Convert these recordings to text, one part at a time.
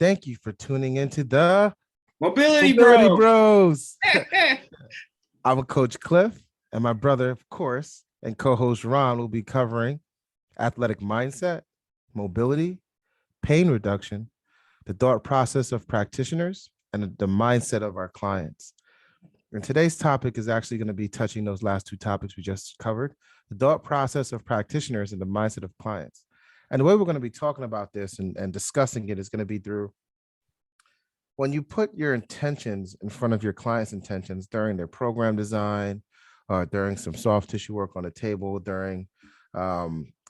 Thank you for tuning into the Mobility Mobility Bro. Bros. I'm a Coach Clif, and my brother, of course, and co-host Ron will be covering athletic mindset, mobility, pain reduction, the thought process of practitioners, and the mindset of our clients. And today's topic is actually going to be touching those last two topics we just covered, the thought process of practitioners and the mindset of clients. And the way we're going to be talking about this and discussing it is going to be through when you put your intentions in front of your client's intentions during their program design, during some soft tissue work on the table, during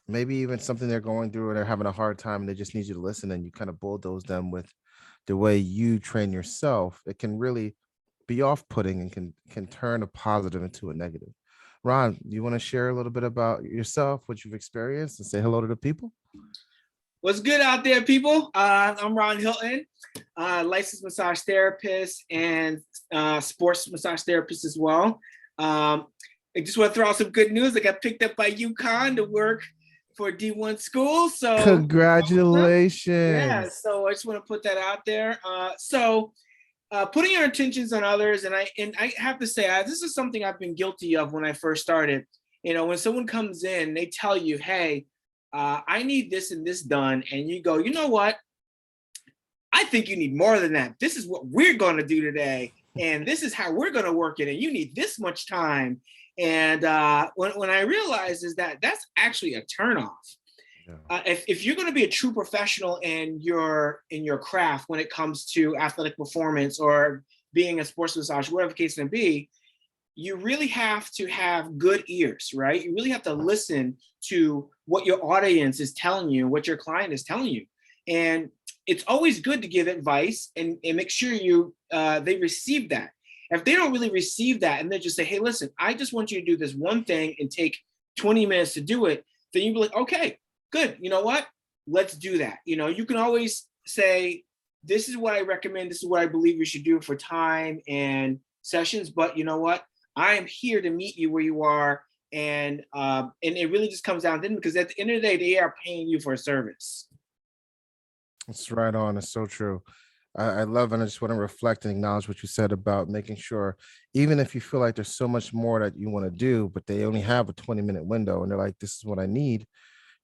maybe even something they're going through and they're having a hard time and they just need you to listen, and you kind of bulldoze them with the way you train yourself, it can really be off-putting and can turn a positive into a negative. Ron, you want to share a little bit about yourself, what you've experienced, and say hello to the people? What's good out there, people? I'm Ron Hilton, licensed massage therapist and sports massage therapist as well. I just want to throw out some good news. I got picked up by UConn to work for D1 school. So congratulations. Yeah, so I just want to put that out there. Putting your intentions on others, and I have to say, this is something I've been guilty of when I first started. You know, when someone comes in, they tell you, hey, I need this and this done. And you go, you know what? I think you need more than that. This is what we're going to do today. And this is how we're going to work it. And you need this much time. And when I realized is that that's actually a turnoff. Yeah. If you're going to be a true professional in your craft when it comes to athletic performance or being a sports massage, whatever the case may be, you really have to have good ears, right? You really have to listen to what your audience is telling you, what your client is telling you. And it's always good to give advice and make sure they receive that. If they don't really receive that and they just say, hey, listen, I just want you to do this one thing and take 20 minutes to do it, then you'd be like, okay, good. You know what? Let's do that. You know, you can always say, this is what I recommend. This is what I believe you should do for time and sessions. But you know what? I am here to meet you where you are. And it really just comes down to them, because at the end of the day, they are paying you for a service. That's right on. It's so true. I love, and I just want to reflect and acknowledge what you said about making sure, even if you feel like there's so much more that you want to do, but they only have a 20-minute window and they're like, this is what I need.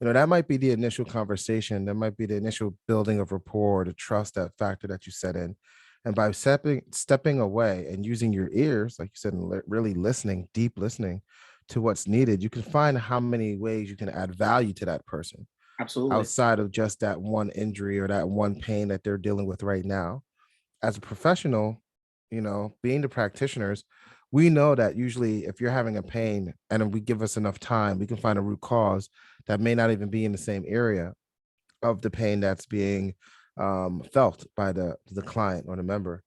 You know, that might be the initial conversation. That might be the initial building of rapport, to trust, that factor that you set in. And by stepping away and using your ears, like you said, and really listening, deep listening to what's needed, you can find how many ways you can add value to that person. Absolutely. Outside of just that one injury or that one pain that they're dealing with right now. As a professional, you know, being the practitioners, we know that usually if you're having a pain and we give us enough time, we can find a root cause that may not even be in the same area of the pain that's being felt by the client or the member.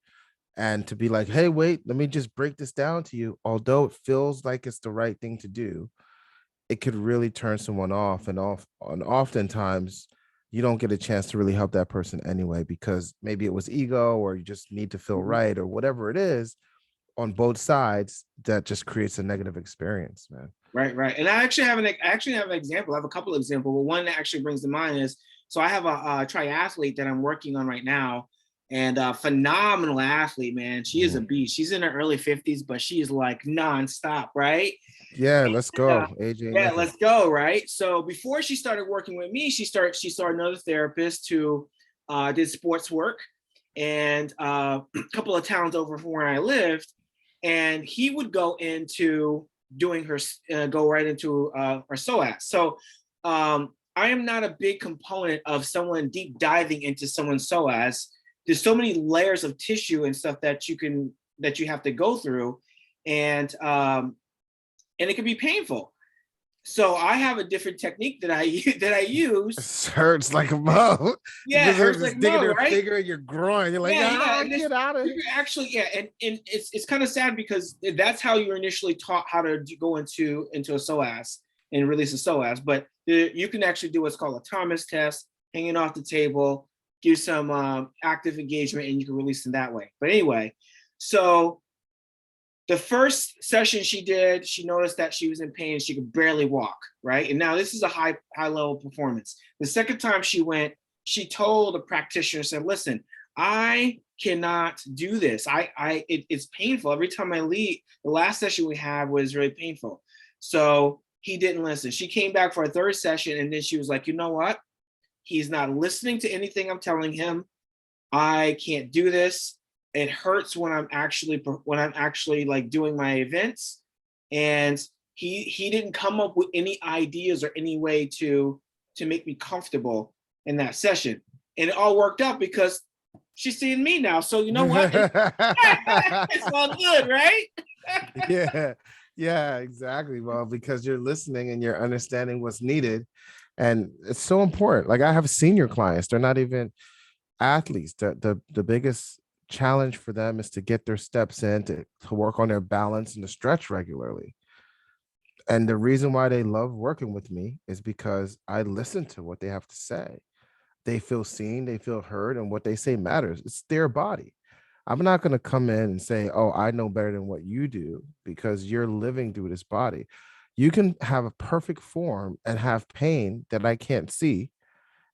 And to be like, hey, wait, let me just break this down to you. Although it feels like it's the right thing to do, it could really turn someone off. And oftentimes you don't get a chance to really help that person anyway, because maybe it was ego, or you just need to feel right, or whatever it is on both sides, that just creates a negative experience, man. Right. And I actually have an example. I have a couple of examples, but one that actually brings to mind is, so I have a triathlete that I'm working on right now, and a phenomenal athlete, man. She is a beast. She's in her early 50s, but she is like nonstop, right? Yeah, let's go, AJ. Yeah, let's go, right? So before she started working with me, she saw another therapist who did sports work, and a couple of towns over from where I lived, and he would go into doing her go right into her psoas. So I am not a big component of someone deep diving into someone's psoas. There's so many layers of tissue and stuff that you have to go through, and it can be painful. So I have a different technique that I use. It hurts like a mo. Yeah, it hurts like a mo, right? Finger in your groin. You're like, get out of here. Actually, yeah, and it's kind of sad, because that's how you're initially taught how to go into a psoas and release a psoas. But you can actually do what's called a Thomas test, hanging off the table, do some active engagement, and you can release them that way. But anyway, so the first session she did, she noticed that she was in pain. She could barely walk, right? And now this is a high level performance. The second time she went, she told the practitioner, said, listen, I cannot do this. It's painful. Every time I leave, the last session we had was really painful. So he didn't listen. She came back for a third session, and then she was like, you know what? He's not listening to anything I'm telling him. I can't do this. It hurts when I'm actually like doing my events. And he didn't come up with any ideas or any way to make me comfortable in that session. And it all worked out because she's seeing me now. So you know what? It's all good, right? Yeah, exactly. Well, because you're listening and you're understanding what's needed. And it's so important. Like I have senior clients, they're not even athletes. The biggest challenge for them is to get their steps in, to work on their balance and to stretch regularly. And the reason why they love working with me is because I listen to what they have to say. They feel seen, they feel heard, and what they say matters. It's their body. I'm not going to come in and say, oh, I know better than what you do, because you're living through this body. You can have a perfect form and have pain that I can't see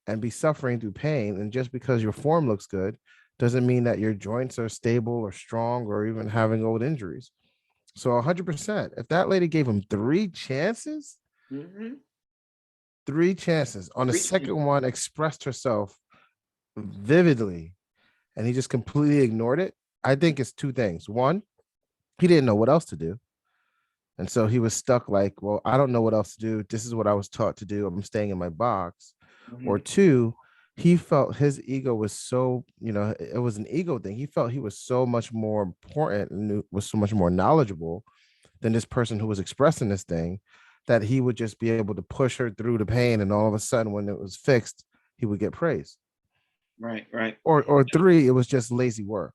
and be suffering through pain. And just because your form looks good doesn't mean that your joints are stable or strong or even having old injuries. So 100%, if that lady gave him three chances, Mm-hmm. three chances, on the second one expressed herself vividly, and he just completely ignored it, I think it's two things. One, he didn't know what else to do. And so he was stuck like, well, I don't know what else to do. This is what I was taught to do. I'm staying in my box. Mm-hmm. Or two, he felt his ego was so, it was an ego thing. He felt he was so much more important and was so much more knowledgeable than this person who was expressing this thing, that he would just be able to push her through the pain. And all of a sudden, when it was fixed, he would get praised. Right. Or three, it was just lazy work.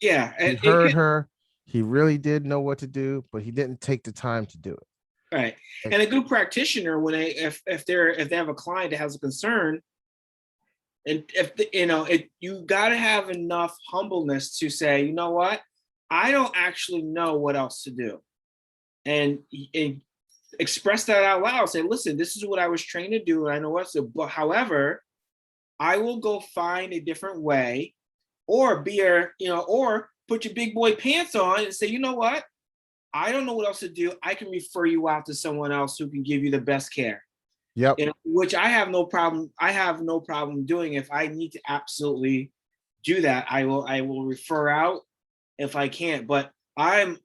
Yeah. He heard her. He really did know what to do, but he didn't take the time to do it. Right. And a good practitioner, when if they have a client that has a concern, and you got to have enough humbleness to say, you know what, I don't actually know what else to do, and express that out loud. Say, listen, this is what I was trained to do, and I know what to do. But however, I will go find a different way, or or put your big boy pants on and say, you know what, I don't know what else to do. I can refer you out to someone else who can give you the best care. Yep. Which I have no problem. I have no problem doing. If I need to absolutely do that, I will refer out if I can't. But I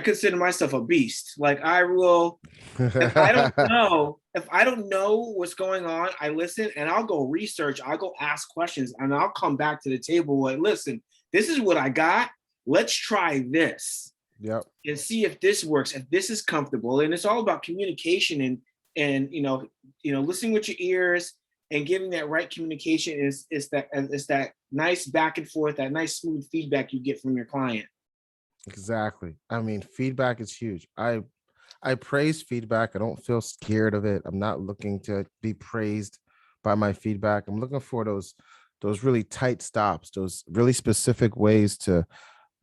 consider myself a beast. Like I will, if I don't know what's going on, I listen and I'll go research. I'll go ask questions and I'll come back to the table like, listen, this is what I got. Let's try this. Yep. And see if this works, if this is comfortable. And it's all about communication and listening with your ears and giving that right communication is that nice back and forth, that nice smooth feedback you get from your client. Exactly. I mean, feedback is huge. I praise feedback. I don't feel scared of it. I'm not looking to be praised by my feedback. I'm looking for those really tight stops, those really specific ways to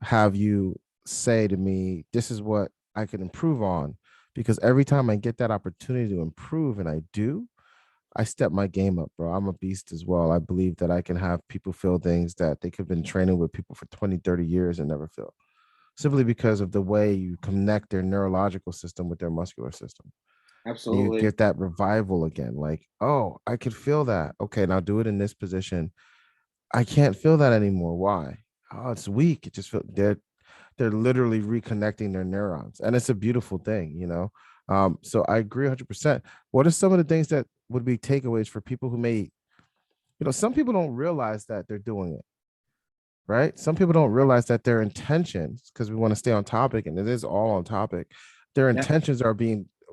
have you say to me, this is what I can improve on. Because every time I get that opportunity to improve, and I do, I step my game up, bro. I'm a beast as well. I believe that I can have people feel things that they could have been training with people for 20, 30 years and never feel, simply because of the way you connect their neurological system with their muscular system. Absolutely. You get that revival again. Like, oh, I could feel that. Okay, now do it in this position. I can't feel that anymore. Why? Oh, it's weak. It just feels they're literally reconnecting their neurons, and it's a beautiful thing. So I agree 100%. What are some of the things that would be takeaways for people who may, some people don't realize that they're doing it, right? Some people don't realize that their intentions, because we want to stay on topic, and it is all on topic, their intentions are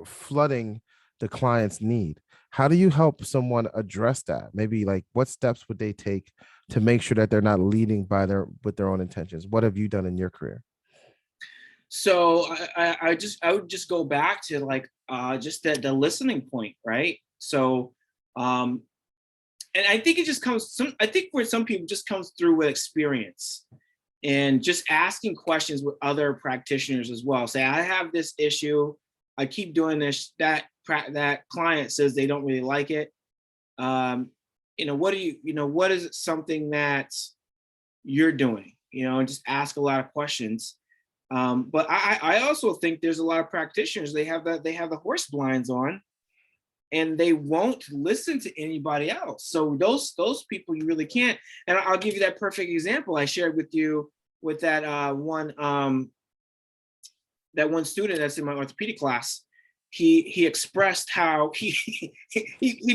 flooding the client's need. How do you help someone address that? Maybe like what steps would they take to make sure that they're not leading with their own intentions? What have you done in your career? So I would just go back to like just the listening point, right? So and I think it just comes I think for some people just comes through with experience and just asking questions with other practitioners as well. Say, I have this issue, I keep doing this, that client says they don't really like it. what what is it something that you're doing, and just ask a lot of questions. But I also think there's a lot of practitioners, they have the horse blinds on, and they won't listen to anybody else. So those people you really can't. And I'll give you that perfect example I shared with you with that one student that's in my orthopedic class. He expressed how he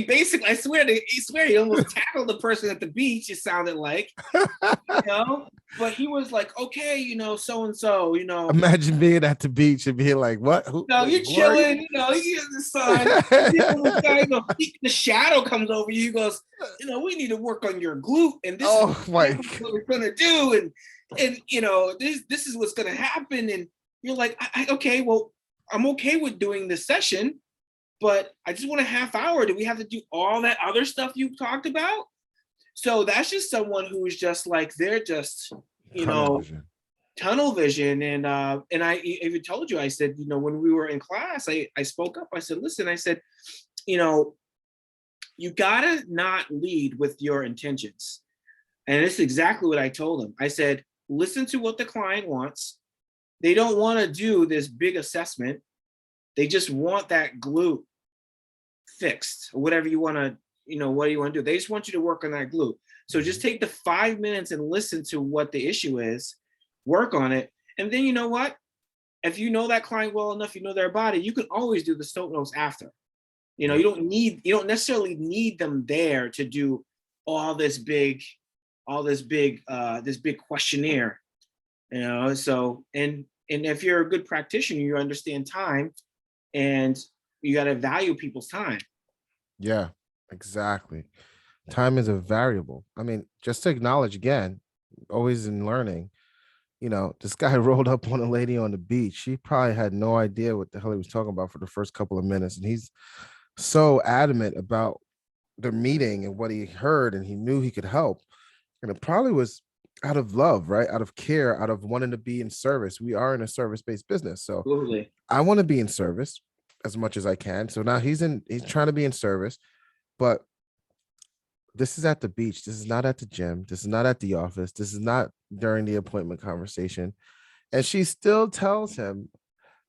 basically, I swear he almost tackled the person at the beach, it sounded like, but he was like, okay, so and so, Imagine being at the beach and being like, what? You're chilling, you in the sun, the shadow comes over you, goes, we need to work on your glute, and this is what we're gonna do, and this is what's gonna happen. And you're like, okay, well, I'm okay with doing this session, but I just want a half hour. Do we have to do all that other stuff you talked about? So that's just someone who is just like, they're just, tunnel vision. And I even told you, I said, when we were in class, I spoke up. I said, listen, I said, you gotta not lead with your intentions. And this is exactly what I told him. I said, listen to what the client wants. They don't want to do this big assessment. They just want that glute fixed, or whatever you want to, what do you want to do? They just want you to work on that glute. So just take the 5 minutes and listen to what the issue is, work on it. And then, you know what? If you know that client well enough, you know their body, you can always do the stope notes after. You don't necessarily need them there to do this big questionnaire. So, and if you're a good practitioner, you understand time, and you got to value people's time. Yeah, exactly. Time is a variable. I mean, just to acknowledge again, always in learning, this guy rolled up on a lady on the beach. She probably had no idea what the hell he was talking about for the first couple of minutes. And he's so adamant about the meeting and what he heard, and he knew he could help. And it probably was out of love, right? Out of care, out of wanting to be in service. We are in a service-based business. So Absolutely. I want to be in service as much as I can. So now he's trying to be in service, but this is at the beach. This is not at the gym. This is not at the office. This is not during the appointment conversation. And she still tells him,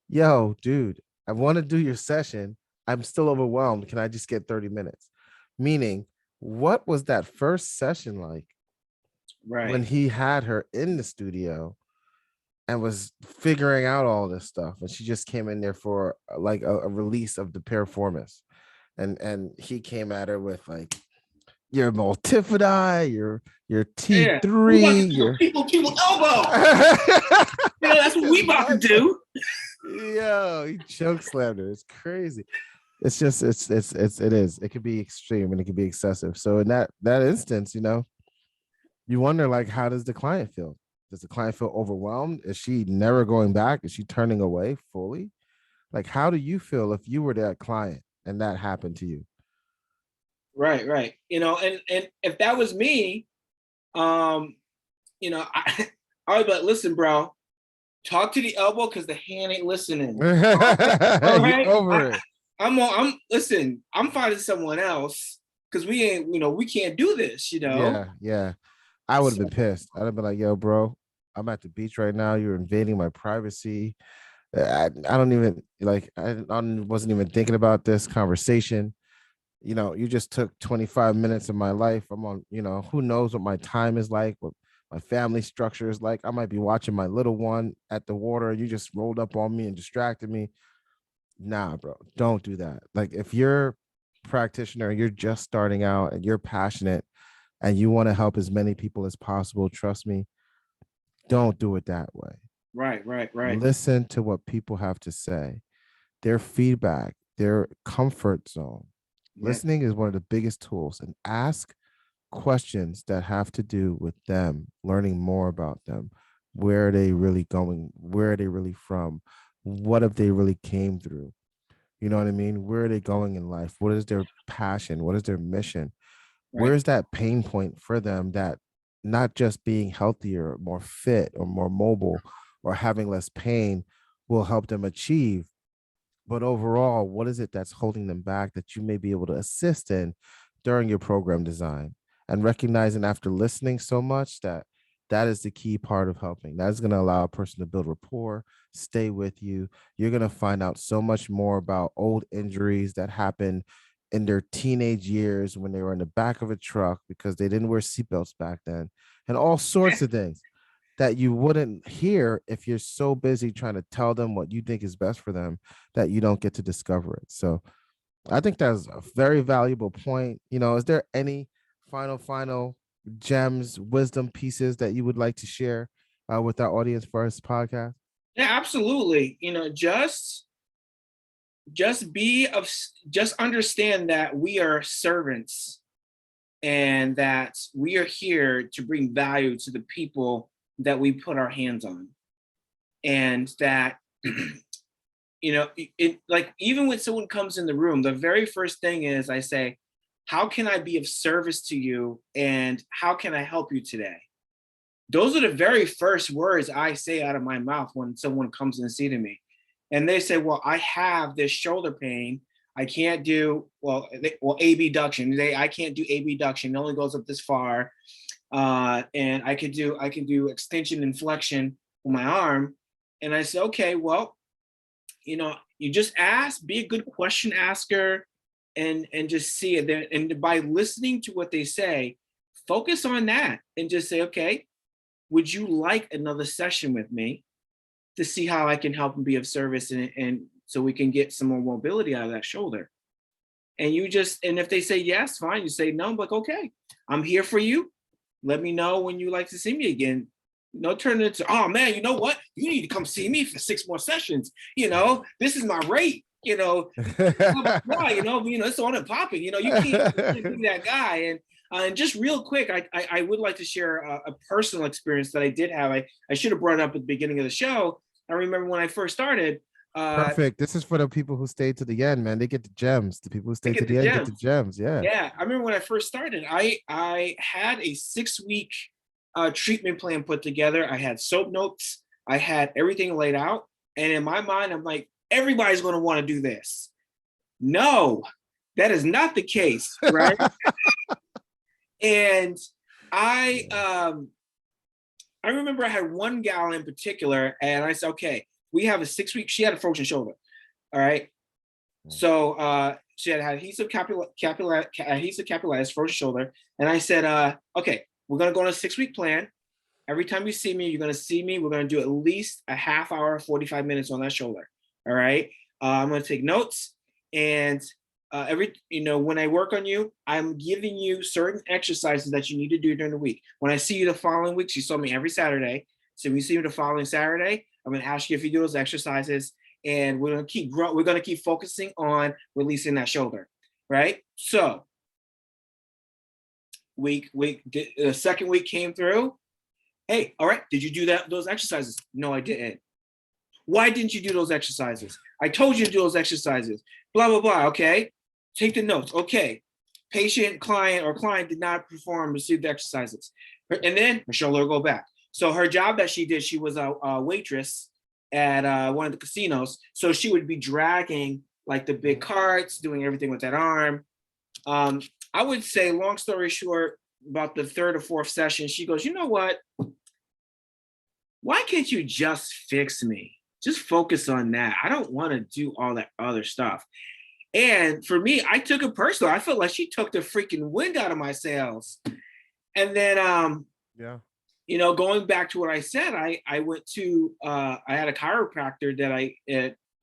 yo, dude, I want to do your session. I'm still overwhelmed. Can I just get 30 minutes? Meaning, what was that first session like? Right. When he had her in the studio and was figuring out all this stuff, and she just came in there for like a release of the piriformis, and he came at her with like, your multifidi, your T3, your people elbow. That's what we about to do. Yo, he choke slammed her. It's crazy. It's just it is. It could be extreme and it could be excessive. So in that instance, you wonder, like, how does the client feel? Does the client feel overwhelmed? Is she never going back? Is she turning away fully? Like, how do you feel if you were that client and that happened to you? Right. And if that was me, I would be like, listen, bro, talk to the elbow because the hand ain't listening. All right? Over it. I'm finding someone else because we can't do this, Yeah. I would have been pissed. I'd have been like, yo, bro, I'm at the beach right now. You're invading my privacy. I don't even I wasn't even thinking about this conversation. You just took 25 minutes of my life. I'm on, who knows what my time is like, what my family structure is like. I might be watching my little one at the water. You just rolled up on me and distracted me. Nah, bro, don't do that. Like, if you're a practitioner, you're just starting out and you're passionate and you want to help as many people as possible, trust me, don't do it that way. Right. Listen to what people have to say, their feedback, their comfort zone. Yeah. Listening is one of the biggest tools, and ask questions that have to do with them, learning more about them. Where are they really going? Where are they really from? What have they really came through? You know what I mean? Where are they going in life? What is their passion? What is their mission? Right. Where's that pain point for them, that not just being healthier, more fit, or more mobile, or having less pain will help them achieve? But overall, what is it that's holding them back that you may be able to assist in during your program design, and recognizing after listening so much that that is the key part of helping. That is going to allow a person to build rapport, stay with you. You're going to find out so much more about old injuries that happened in their teenage years when they were in the back of a truck because they didn't wear seatbelts back then, and all sorts of things that you wouldn't hear if you're so busy trying to tell them what you think is best for them that you don't get to discover it. So I think that's a very valuable point. Is there any final gems, wisdom pieces that you would like to share with our audience for this podcast? Yeah, absolutely. Just be of just understand that we are servants and that we are here to bring value to the people that we put our hands on. And that it like even when someone comes in the room, the very first thing is I say, how can I be of service to you and how can I help you today? Those are the very first words I say out of my mouth when someone comes and see to me. And they say, well, I have this shoulder pain. I can't do, abduction. I can't do abduction. It only goes up this far. And I can do extension and flexion with my arm. And I say, okay, well, you just ask, be a good question asker and just see it. And by listening to what they say, focus on that and just say, okay, would you like another session with me to see how I can help and be of service and so we can get some more mobility out of that shoulder? And if they say yes, fine. You say no, I'm like, okay, I'm here for you. Let me know when you like to see me again. Turn it into, oh man, you know what? You need to come see me for 6 more sessions. This is my rate. It's on and popping. You can't be that guy. And just real quick, I would like to share a personal experience that I did have. I should have brought it up at the beginning of the show. I remember when I first started. Perfect. This is for the people who stayed to the end, man. They get the gems. The people who stay to the end get the gems. Yeah. Yeah. I remember when I first started, I had a 6-week treatment plan put together. I had soap notes. I had everything laid out. And in my mind, I'm like, everybody's going to want to do this. No, that is not the case, right? And I remember I had one gal in particular, and I said, okay, we have a 6-week, she had a frozen shoulder. All right. So she had adhesive capsulitis, frozen shoulder. And I said, okay, we're going to go on a 6-week plan. Every time you see me, you're going to see me. We're going to do at least a half hour, 45 minutes on that shoulder. All right. I'm going to take notes. And when I work on you, I'm giving you certain exercises that you need to do during the week. When I see you the following week, you saw me every Saturday. So when you see me the following Saturday, I'm going to ask you if you do those exercises, and we're going to keep growing. We're going to keep focusing on releasing that shoulder, right? So the second week came through. Hey, all right, did you do those exercises? No, I didn't. Why didn't you do those exercises? I told you to do those exercises. Blah, blah, blah. Okay. Take the notes. Okay. Client did not receive the exercises. And then her shoulder will go back. So her job that she did, she was a waitress at one of the casinos. So she would be dragging like the big carts, doing everything with that arm. I would say, long story short, about the 3rd or 4th session, she goes, you know what? Why can't you just fix me? Just focus on that. I don't want to do all that other stuff. And for me, I took it personal. I felt like she took the freaking wind out of my sails. And then, going back to what I said, I went to, I had a chiropractor that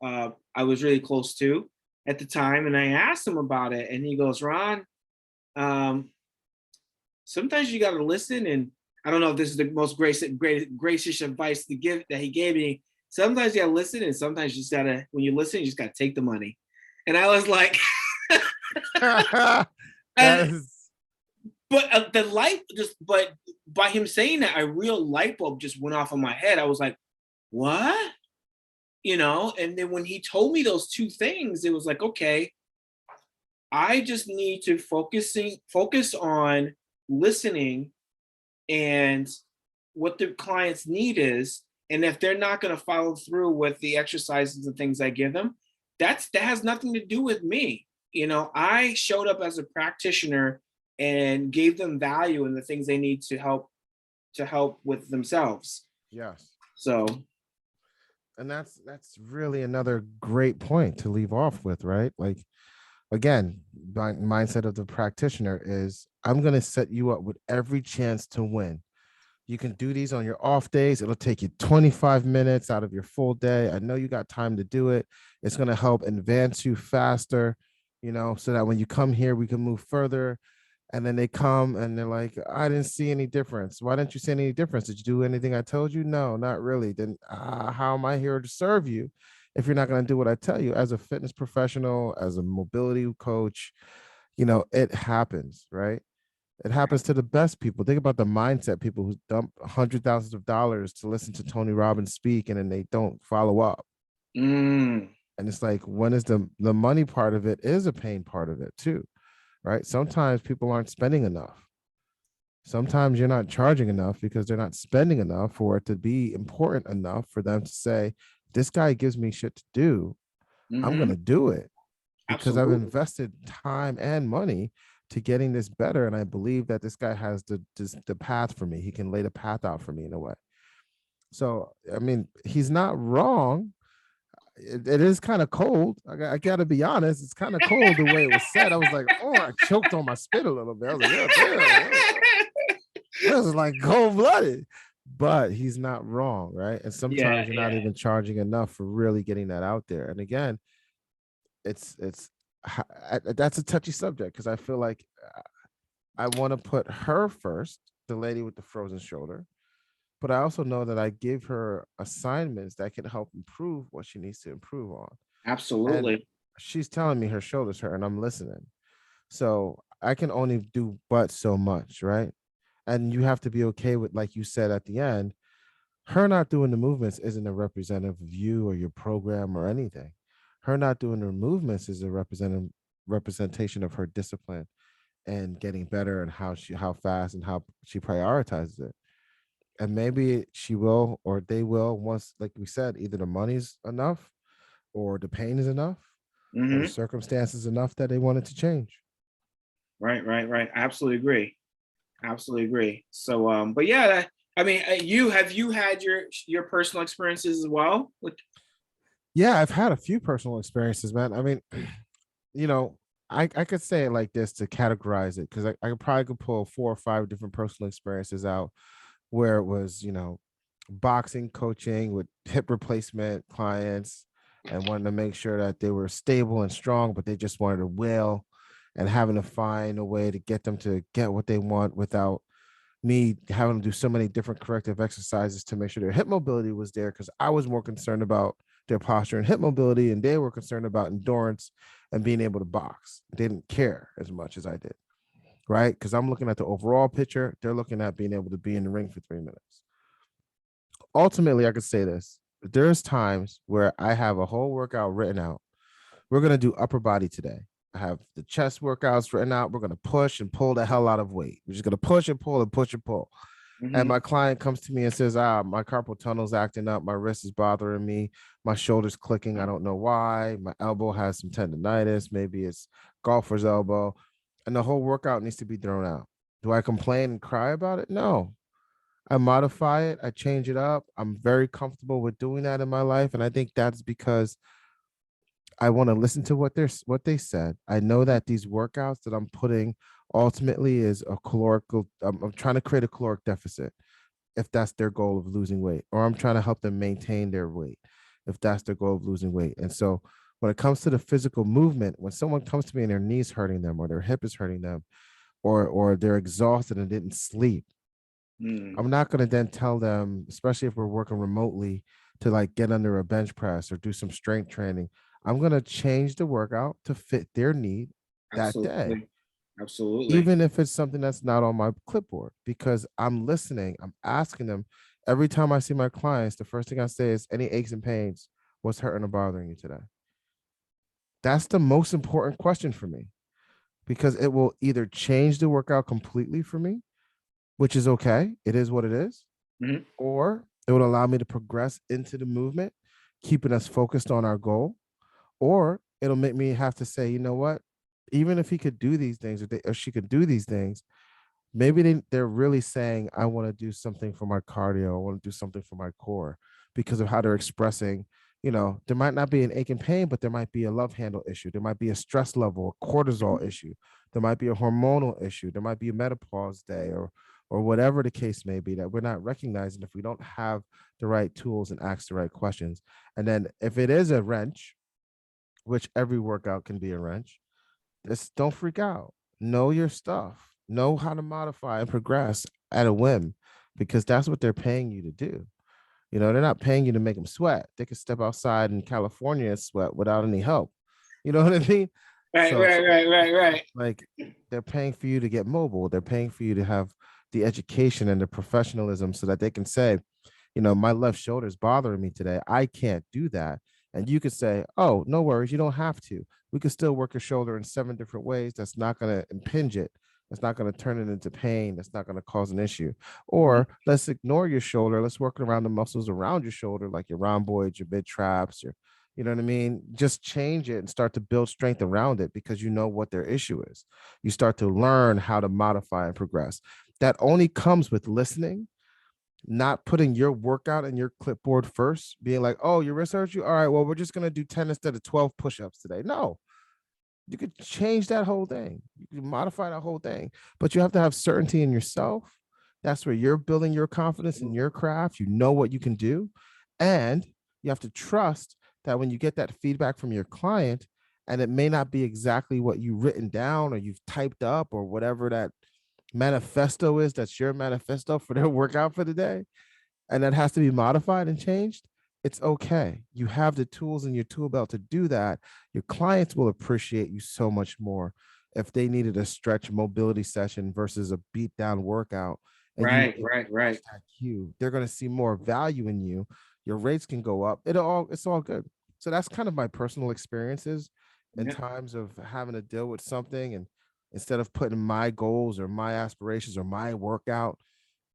I was really close to at the time. And I asked him about it. And he goes, Ron, sometimes you got to listen. And I don't know if this is the most gracious advice that he gave me. Sometimes you gotta listen, and sometimes you just gotta, when you listen, you just gotta take the money. And I was like, but by him saying that, a real light bulb just went off in my head. I was like, what? And then when he told me those 2 things, it was like, okay, I just need to focus on listening and what the client's need is. And if they're not going to follow through with the exercises and things I give them, that has nothing to do with me. I showed up as a practitioner and gave them value in the things they need to help with themselves. Yes. So, And that's really another great point to leave off with, right? Like, again, my mindset of the practitioner is I'm going to set you up with every chance to win. You can do these on your off days. It'll take you 25 minutes out of your full day. I know you got time to do it. It's going to help advance you faster, so that when you come here, we can move further. And then they come and they're like, I didn't see any difference. Why didn't you see any difference? Did you do anything I told you? No, not really. Then how am I here to serve you if you're not going to do what I tell you? As a fitness professional, as a mobility coach, it happens, right? It happens to the best people. Think about the mindset people who dump hundred thousands of dollars to listen to Tony Robbins speak and then they don't follow up. mm, And it's like, when is the money part of it is a pain part of it too, right? Sometimes people aren't spending enough. Sometimes you're not charging enough because they're not spending enough for it to be important enough for them to say, this guy gives me shit to do. I'm going mm-hmm, to do it because I've absolutely. invested time and money to getting this better. And I believe that this guy has the path for me. He can lay the path out for me in a way. So, I mean, he's not wrong. It is kind of cold. I got to be honest. It's kind of cold the way it was said. I was like, oh, I choked on my spit a little bit. I was like, oh, damn. This is like cold blooded. But he's not wrong, right? And Yeah, sometimes you're not yeah. even charging enough for really getting that out there. And again, it's that's a touchy subject because I feel like I want to put her first, the lady with the frozen shoulder, but I also know that I give her assignments that can help improve what she needs to improve on. And Absolutely. she's telling me her shoulders hurt and I'm listening. So I can only do but so much, right? And you have to be okay with, like you said at the end, her not doing the movements isn't a representative of you or your program or anything. Her not doing the movements is a representation of her discipline and getting better and how fast and how she prioritizes it. And maybe she will or they will once, like we said, either the money's enough or the pain is enough or the Mm-hmm. circumstances enough that they want it to change. Right, right, right. Absolutely agree. Absolutely agree. So, but yeah, I mean, you had your personal experiences as well with. Yeah, I've had a few personal experiences, man. I mean, you know, I could say it like this to categorize it because I probably could pull 4 or 5 different personal experiences out where it was, boxing coaching with hip replacement clients and wanting to make sure that they were stable and strong, but they just wanted to will and having to find a way to get them to get what they want without me having to do so many different corrective exercises to make sure their hip mobility was there because I was more concerned about their posture and hip mobility, and they were concerned about endurance and being able to box. They didn't care as much as I did, right? Because I'm looking at the overall picture. They're looking at being able to be in the ring for 3 minutes. Ultimately, I could say this. There's times where I have a whole workout written out. We're going to do upper body today. I have the chest workouts written out. We're going to push and pull the hell out of weight. We're just going to push and pull and push and pull. And Mm-hmm. my client comes to me and says, my carpal tunnel's acting up. My wrist is bothering me. My shoulder's clicking. I don't know why. My elbow has some tendonitis. Maybe it's golfer's elbow. And the whole workout needs to be thrown out. Do I complain and cry about it? No. I modify it. I change it up. I'm very comfortable with doing that in my life. And I think that's because I want to listen to what they said. I know that these workouts that I'm putting ultimately is a calorical. I'm trying to create a caloric deficit if that's their goal of losing weight, or I'm trying to help them maintain their weight if that's their goal of losing weight. And so when it comes to the physical movement, when someone comes to me and their knees hurting them or their hip is hurting them or they're exhausted and didn't sleep, Mm, I'm not going to then tell them, especially if we're working remotely, to like get under a bench press or do some strength training. I'm going to change the workout to fit their need that day, absolutely. Absolutely. even if it's something that's not on my clipboard, because I'm listening. I'm asking them every time I see my clients. The first thing I say is, any aches and pains? What's hurting or bothering you today? That's the most important question for me because it will either change the workout completely for me, which is okay. It is what it is, Mm-hmm. or it would allow me to progress into the movement, keeping us focused on our goal, or it'll make me have to say, you know what? even if he could do these things or she could do these things, maybe they're really saying, I want to do something for my cardio, I want to do something for my core, because of how they're expressing. There might not be an ache and pain, but there might be a love handle issue, there might be a stress level, a cortisol issue, there might be a hormonal issue, there might be a menopause day, or whatever the case may be, that we're not recognizing if we don't have the right tools and ask the right questions. And then if it is a wrench, which every workout can be a wrench, just don't freak out. Know your stuff. Know how to modify and progress at a whim, because that's what they're paying you to do. They're not paying you to make them sweat. They could step outside in California and sweat without any help. You know what I mean? Right, right. Like, they're paying for you to get mobile. They're paying for you to have the education and the professionalism so that they can say, my left shoulder is bothering me today, I can't do that. And you could say, oh, no worries, you don't have to. We could still work your shoulder in 7 different ways. That's not going to impinge it. That's not going to turn it into pain. That's not going to cause an issue. Or let's ignore your shoulder. Let's work around the muscles around your shoulder, like your rhomboids, your mid traps, you know what I mean? Just change it and start to build strength around it, because you know what their issue is. You start to learn how to modify and progress. That only comes with listening, not putting your workout and your clipboard first, being like, oh, your wrist hurts you? All right, well, we're just going to do 10 instead of 12 push-ups today. No, you could change that whole thing. You can modify that whole thing, but you have to have certainty in yourself. That's where you're building your confidence in your craft. You know what you can do. And you have to trust that when you get that feedback from your client, and it may not be exactly what you've written down or you've typed up or whatever that manifesto is, that's your manifesto for their workout for the day, and that has to be modified and changed, it's okay. You have the tools in your tool belt to do that. Your clients will appreciate you so much more if they needed a stretch mobility session versus a beat down workout. And right. They're going to see more value in you. Your rates can go up. It's all good. So that's kind of my personal experiences in times of having to deal with something. And instead of putting my goals or my aspirations or my workout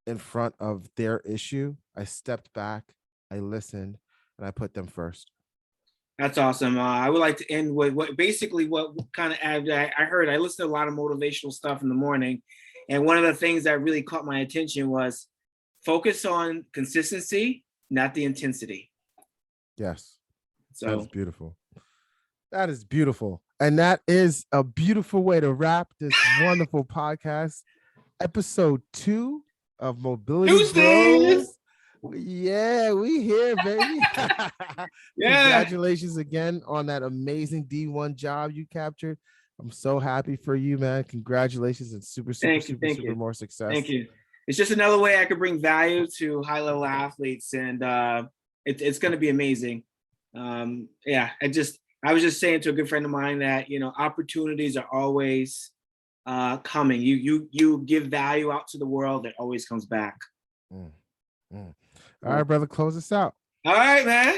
in front of their issue, I stepped back, I listened, and I put them first. That's awesome. I would like to end with what kind of I heard. I listened to a lot of motivational stuff in the morning, and one of the things that really caught my attention was focus on consistency, not the intensity. Yes. So that's beautiful. That is beautiful. And that is a beautiful way to wrap this wonderful podcast, episode 2 of Mobility Tuesdays. Bros. Yeah, we here, baby. Congratulations again on that amazing D1 job you captured. I'm so happy for you, man. Congratulations and super more success. Thank you. It's just another way I could bring value to high-level athletes, and it's going to be amazing. I was just saying to a good friend of mine that, opportunities are always coming. You give value out to the world, it always comes back. All right, brother, close us out. All right, man.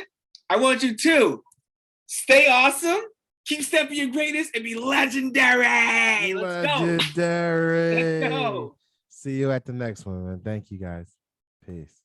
I want you to stay awesome, keep stepping your greatness, and be legendary. Let's go. See you at the next one, man. Thank you, guys. Peace.